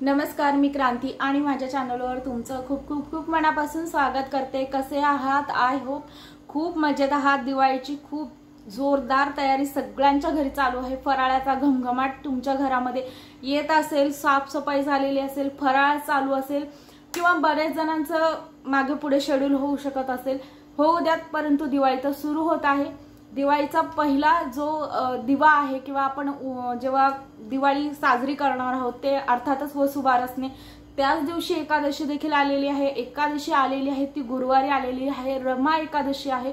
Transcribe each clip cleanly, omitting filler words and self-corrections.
नमस्कार, मी क्रांती आणि माझ्या चॅनलवर तुमचं खूप खूप खूप मनापासून स्वागत करते। कसे आहात? आय होप खूप मजेत आहात। दिवाळीची खूप जोरदार तयारी सगळ्यांच्या घरी चालू आहे। फराळाचा घमघमाट तुमच्या घरामध्ये येत असेल, साफसफाई झालेली असेल, फराळ चालू असेल किंवा बरेच जणांचं मागे पुढे शेड्यूल होऊ शकत असेल, होऊ द्यात, परंतु दिवाळी तर सुरू होत आहे। दिवाळीचा पहिला जो दिवा आहे किंवा आपण जेव्हा दिवाळी साजरी करणार आहोत ते अर्थातच वसुबारसने। त्याच दिवशी एकादशी देखील आलेली आहे। एकादशी आलेली आहे ती गुरुवारी आलेली आहे, रमा एकादशी आहे।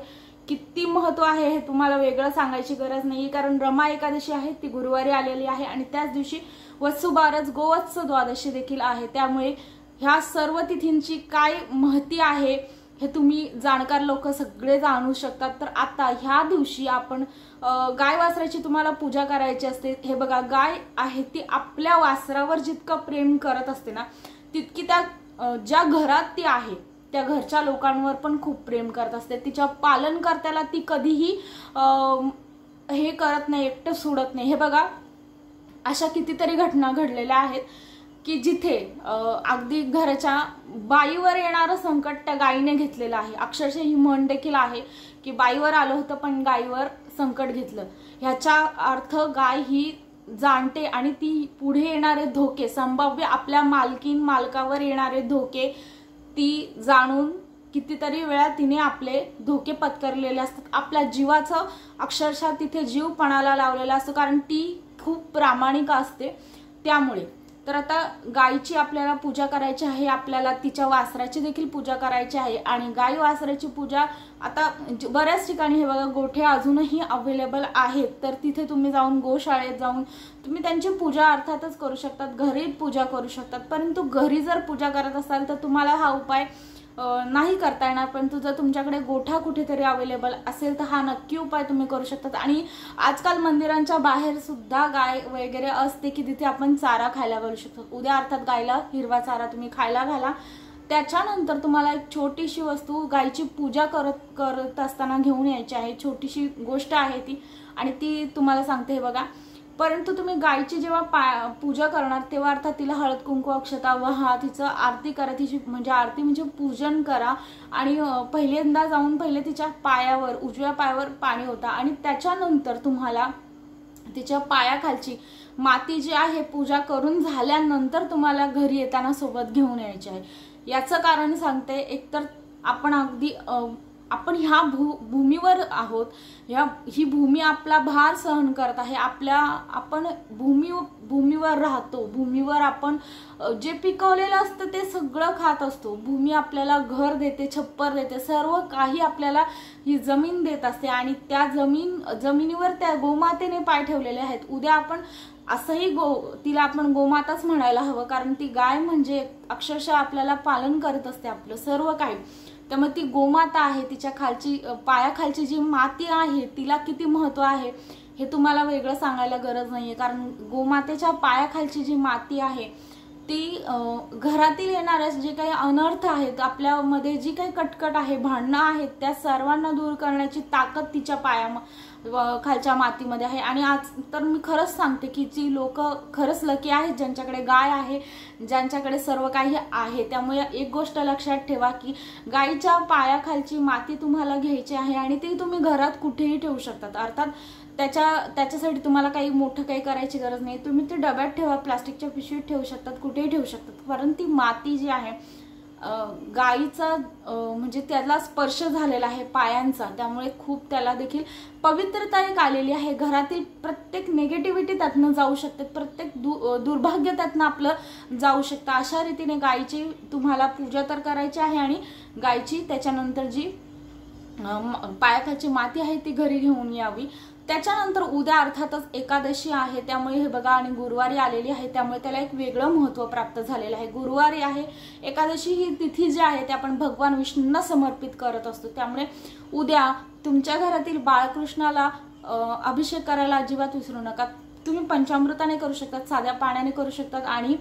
किती महत्व आहे हे तुम्हाला वेगळं सांगायची गरज नाही, कारण रमा एकादशी आहे ती गुरुवारी आलेली आहे आणि त्याच दिवशी वसुबारस गोवत्स द्वादशी देखील आहे। त्यामुळे ह्या सर्व तिथींची काय महती आहे हे तुम्ही जाणकार लोक सगळे जाणू शकतात। तर आता ह्या दिवशी आपण गाय वासराची तुम्हाला पूजा करायची असते। हे बघा, गाय आहे ती आपल्या वासरावर जितकं प्रेम करत असते ना, तितकी त्या ज्या घरात ती आहे त्या घरच्या लोकांवर पण खूप प्रेम करत असते। तिच्या पालनकर्त्याला ती कधीही हे करत नाही, एकटं सोडत नाही। हे बघा, अशा कितीतरी घटना घडलेल्या आहेत की जिथे अगदी घराच्या बाईवर येणारं संकट त्या गायीने घेतलेलं आहे। अक्षरशः ही म्हण देखील आहे की बाईवर आलं होतं पण गायीवर संकट घेतलं। ह्याचा अर्थ गाय ही जाणते आणि ती पुढे येणारे धोके, संभाव्य आपल्या मालकावर येणारे धोके ती जाणून कितीतरी वेळा तिने आपले धोके पत्करलेले असतात। आपल्या जीवाचं अक्षरशः तिथे जीव पणाला लावलेला असतो, कारण ती खूप प्रामाणिक असते। त्यामुळे तर आता गायीची आपल्याला पूजा करायची आहे, आपल्याला तिच्या वासराची देखील पूजा करायची आहे। आणि गाय वासराची पूजा आता बऱ्याच ठिकाणी हे बघा, गोठे अजूनही अवेलेबल आहेत, तर तिथे तुम्ही जाऊन गोशाळेत जाऊन तुम्ही त्यांची पूजा अर्थातच करू शकतात, घरी पूजा करू शकतात। परंतु घरी जर पूजा करत असाल तर तुम्हाला हा उपाय नाही करता येणार, परंतु जर तुमच्याकडे गोठा कुठेतरी अवेलेबल असेल तर हा नक्की उपाय तुम्ही करू शकतात। आणि आजकाल मंदिरांच्या बाहेर सुद्धा गाय वगैरे असते की तिथे आपण चारा खायला घालू शकतो। उद्या अर्थात गायला हिरवा चारा तुम्ही खायला घाला। त्याच्यानंतर तुम्हाला एक छोटीशी वस्तू गायची पूजा करत असताना घेऊन यायची आहे। छोटीशी गोष्ट आहे ती, आणि ती तुम्हाला सांगते। हे बघा, परंतु तुम्ही गायची जेव्हा पूजा करणार तेव्हा अर्थात तिला हळद कुंकू अक्षता वाहा, तिचं आरती करा, तिची म्हणजे आरती म्हणजे पूजन करा। आणि पहिल्यांदा जाऊन पहिले तिच्या पायावर, उजव्या पायावर पाणी ओता आणि त्याच्यानंतर तुम्हाला तिच्या पायाखालची माती जी आहे पूजा करून झाल्यानंतर तुम्हाला घरी येताना सोबत घेऊन यायची आहे। याचं कारण सांगते, एकतर आपण ह्या भूमीवर आहोत, ही भूमी आपला भार सहन करत आहे। आपण भूमीवर राहतो, भूमीवर आपण जे पिकवलेलं असतं ते सगळं खात असतो। भूमी आपल्याला घर देते, छप्पर देते, सर्व काही आपल्याला ही जमीन देत असते आणि त्या जमिनीवर त्या गोमातेने पाय ठेवलेले आहेत। उद्या आपण असंही तिला आपण गोमाताच म्हणायला हवं, कारण ती गाय म्हणजे अक्षरशः आपल्याला पालन करत असते आपलं सर्व काही। त्यामुळे ती गोमाता आहे, तिच्या पायाखालची जी माती आहे तिला किती महत्व आहे हे तुम्हाला वेगळं सांगायला गरज नाहीये, कारण गोमातेच्या पायाखालची जी माती आहे ती घरातील येणाऱ्या जे काही अनर्थ आहेत, आपल्यामध्ये जी काही कटकट आहे, भांडणं आहेत, त्या सर्वांना दूर करण्याची ताकद तिच्या खालच्या मातीमध्ये आहे। आणि आज तर मी खरंच सांगते की जी लोक खरंच लकी आहेत ज्यांच्याकडे गाय आहे, ज्यांच्याकडे सर्व काही आहे। त्यामुळे एक गोष्ट लक्षात ठेवा की गायीच्या पायाखालची माती तुम्हाला घ्यायची आहे आणि ती तुम्ही घरात कुठेही ठेवू शकतात। अर्थात त्याच्यासाठी तुम्हाला काही मोठं काही करायची गरज नाही, तुम्ही ते डब्यात ठेवा, प्लास्टिकच्या पिशवीत ठेवू शकतात, कुठेही ठेवू शकतात। परंतु ती माती जी आहे गायीचा म्हणजे त्याला स्पर्श झालेला आहे पायांचा, त्यामुळे खूप त्याला देखील पवित्रता एक आलेली आहे। घरातील प्रत्येक नेगेटिव्हिटी त्यातनं जाऊ शकते, प्रत्येक दुर्भाग्य त्यातनं आपलं जाऊ शकतं। अशा रीतीने गायीची तुम्हाला पूजा तर करायची आहे आणि गायची त्याच्यानंतर जी पायाखालची माती आहे ती घरी घेऊन यावी। त्याच्यानंतर उद्या अर्थातच एकादशी आहे, त्यामुळे हे बघा, आणि गुरुवारी आलेली आहे, त्यामुळे त्याला एक वेगळं महत्व प्राप्त झालेलं आहे। गुरुवारी आहे एकादशी, ही तिथी जी आहे ते आपण भगवान विष्णूंना समर्पित करत असतो। त्यामुळे उद्या तुमच्या घरातील बाळकृष्णाला अभिषेक करायला अजिबात विसरू नका। तुम्ही पंचामृताने करू शकतात, साध्या पाण्याने करू शकतात, आणि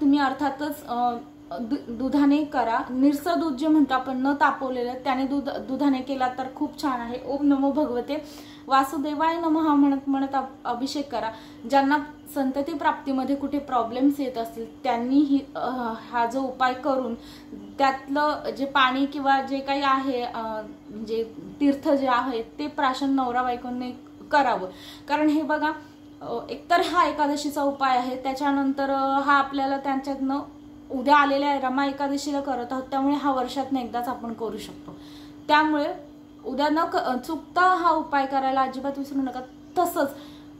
तुम्ही अर्थातच दुधाने करा। निरसं दूध जे म्हणतो आपण, न तापवलेलं, त्याने दुधाने केला तर खूप छान आहे। ओम नमो भगवते वासुदेवाय नमः म्हणत म्हणत अभिषेक करा। ज्यांना संतती प्राप्तीमध्ये कुठे प्रॉब्लेम्स येत असतील त्यांनी हा जो उपाय करून त्यातलं जे पाणी किंवा जे काही आहे म्हणजे तीर्थ जे आहे ते प्राशन नवरा बायकोने करावं। कारण हे बघा, एकतर हा एकादशीचा उपाय आहे, त्याच्यानंतर हा आपल्याला त्यांच्यातनं उद्या आलेल्या रमा एकादशीला करत आहोत, त्यामुळे हा वर्षातनं एकदाच आपण करू शकतो। त्यामुळे उद्या न चुकता हा उपाय करायला अजिबात विसरू नका। तसंच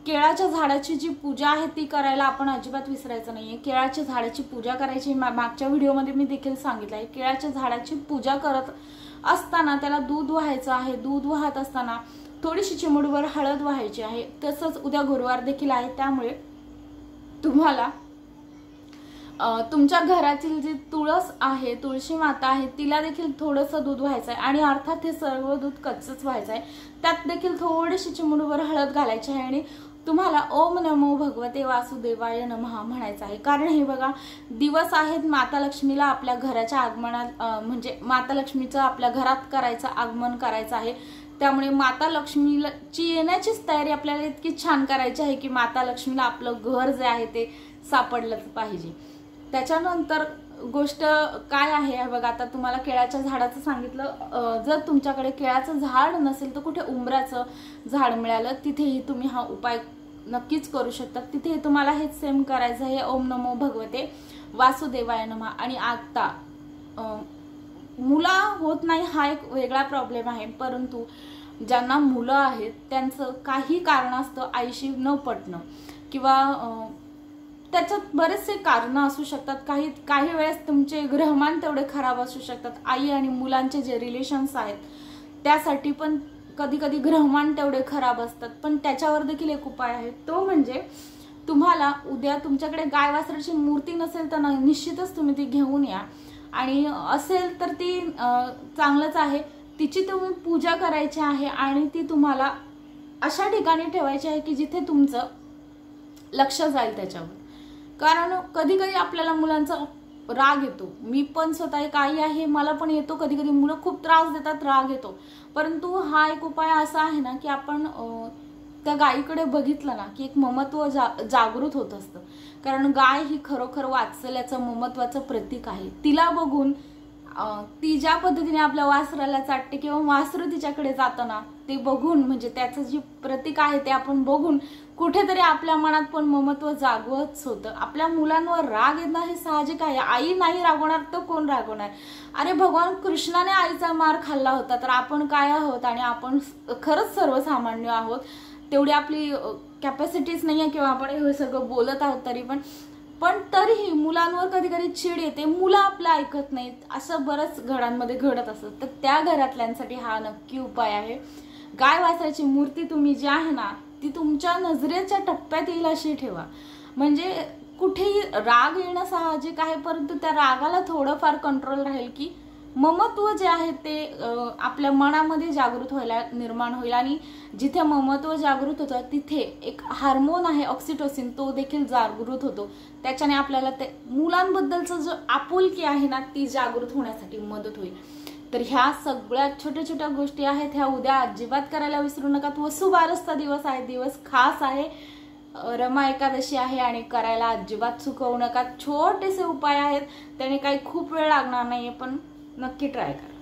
केळाच्या झाडाची जी पूजा आहे ती करायला आपण अजिबात विसरायचं नाहीये। केळाच्या झाडाची पूजा करायची मागच्या व्हिडिओमध्ये मी देखील सांगितलं आहे। केळाच्या झाडाची पूजा करत असताना त्याला दूध वाहायचं आहे। दूध वाहत असताना थोडीशी चिमूटभर हळद वाहायची आहे। तसंच उद्या गुरुवार देखील आहे, त्यामुळे तुम्हाला तुमच्या घरातील जी तुळस आहे, तुळशी माता आहे, तिला देखील थोडंसं दूध व्हायचं आहे आणि अर्थात हे सर्व दूध कच्चंच व्हायचं आहे। त्यात देखील थोडीशी चिमूटभर हळद घालायची आहे आणि तुम्हाला ओम नमो भगवते वासुदेवाय नमः म्हणायचं आहे। कारण हे बघा, दिवस आहेत माता लक्ष्मीला आपल्या घराच्या आगमनात म्हणजे माता लक्ष्मीचं आपल्या घरात करायचं आगमन करायचं आहे। त्यामुळे माता लक्ष्मीची येण्याचीच तयारी आपल्याला इतकी छान करायची आहे की माता लक्ष्मीला आपलं घर जे आहे ते सापडलंच पाहिजे। त्याच्यानंतर गोष्ट काय आहे बघा, आता तुम्हाला केळाच्या झाडाचं सांगितलं। जर तुमच्याकडे केळाचं झाड नसेल तर कुठे उंबराचं झाड मिळालं तिथेही तुम्ही हा उपाय नक्कीच करू शकता। तिथे तुम्हाला हेच सेम करायचं आहे, ओम नमो भगवते वासुदेवाय नमः। आणि आता मुला होत नाही हा एक वेगळा प्रॉब्लेम आहे, परंतु ज्यांना मुलं आहेत त्यांचं काही कारणास्तव आईशी न पटणं किंवा त्याच्यात बरेचसे कारण असू शकतात। काही वेळेस तुमचे ग्रहमान तेवढे खराब असू शकतात। आई आणि मुलांचे जे रिलेशन्स आहेत त्यासाठी पण कधी कधी ग्रहमान तेवढे खराब असतात। पण त्याच्यावर देखील एक उपाय आहे, तो म्हणजे तुम्हाला उद्या तुमच्याकडे गाय वासराची मूर्ती नसेल तर निश्चितच तुम्ही ती घेऊन या, आणि असेल तर ती चांगलंच आहे, तिची तुम्ही पूजा करायची आहे आणि ती तुम्हाला अशा ठिकाणी ठेवायची आहे की जिथे तुमचं लक्ष जाईल त्याच्यावर। कारण कधी कधी आपल्याला मुलांचा राग येतो, मी पण स्वतः एक आई आहे, मला पण येतो कधी कधी, मुलं खूप त्रास देतात, राग येतो। परंतु हा एक उपाय असा आहे ना की आपण त्या गायीकडे बघितलं ना की एक ममत्व जागृत होत असतं। कारण गाय ही खरोखर वात्सल्याचं ममत्वाचं प्रतीक आहे। तिला बघून ती ज्या पद्धतीने आपल्या वासराला चाटते किंवा वासरू तिच्याकडे जाताना ते बघून, म्हणजे त्याचं जे प्रतीक आहे ते आपण बघून कुठेतरी आपल्या मनात पण ममत्व जागवत होतं। आपल्या मुलांवर राग येणं हे साहजिक आहे, आई नाही रागवणार तर कोण रागवणार? अरे भगवान कृष्णाने आईचा मार खाल्ला होता, तर आपण काय आहोत? आणि आपण खरंच सर्वसामान्य आहोत, तेवढी आपली कॅपॅसिटीच नाही आहे किंवा आपण हे सगळं बोलत आहोत तरी पण तरीही मुलांवर कधी कधी चिड येते, मुलं आपलं ऐकत नाहीत, असं बरंच घरांमध्ये घडत असतं। तर त्या घरातल्यांसाठी हा नक्की उपाय आहे। गाय वासराची मूर्ती तुम्ही जी आहे ना ती तुमच्या नजरेच्या टप्प्यात येईल अशी ठेवा, म्हणजे कुठेही राग येणं साहजिक आहे, परंतु त्या रागाला थोडंफार कंट्रोल राहील की ममत्व जे आहे ते आपल्या मनामध्ये जागृत व्हायला निर्माण होईल। आणि जिथे ममत्व जागृत होतं तिथे एक हार्मोन आहे ऑक्सिटोसिन, तो देखील जागृत होतो। त्याच्याने आपल्याला ते मुलांबद्दलचं जो आपुलकी आहे ना ती जागृत होण्यासाठी मदत होईल। तर ह्या सगळ्या छोट्या छोट्या गोष्टी आहेत, ह्या उद्या अजिबात करायला विसरू नका। वसुबारसचा दिवस आहे, दिवस खास आहे, रमा एकादशी आहे आणि करायला अजिबात चुकवू नका। छोटेसे उपाय आहेत, त्याने काही खूप वेळ लागणार नाहीये, पण नक्की ट्राय करा।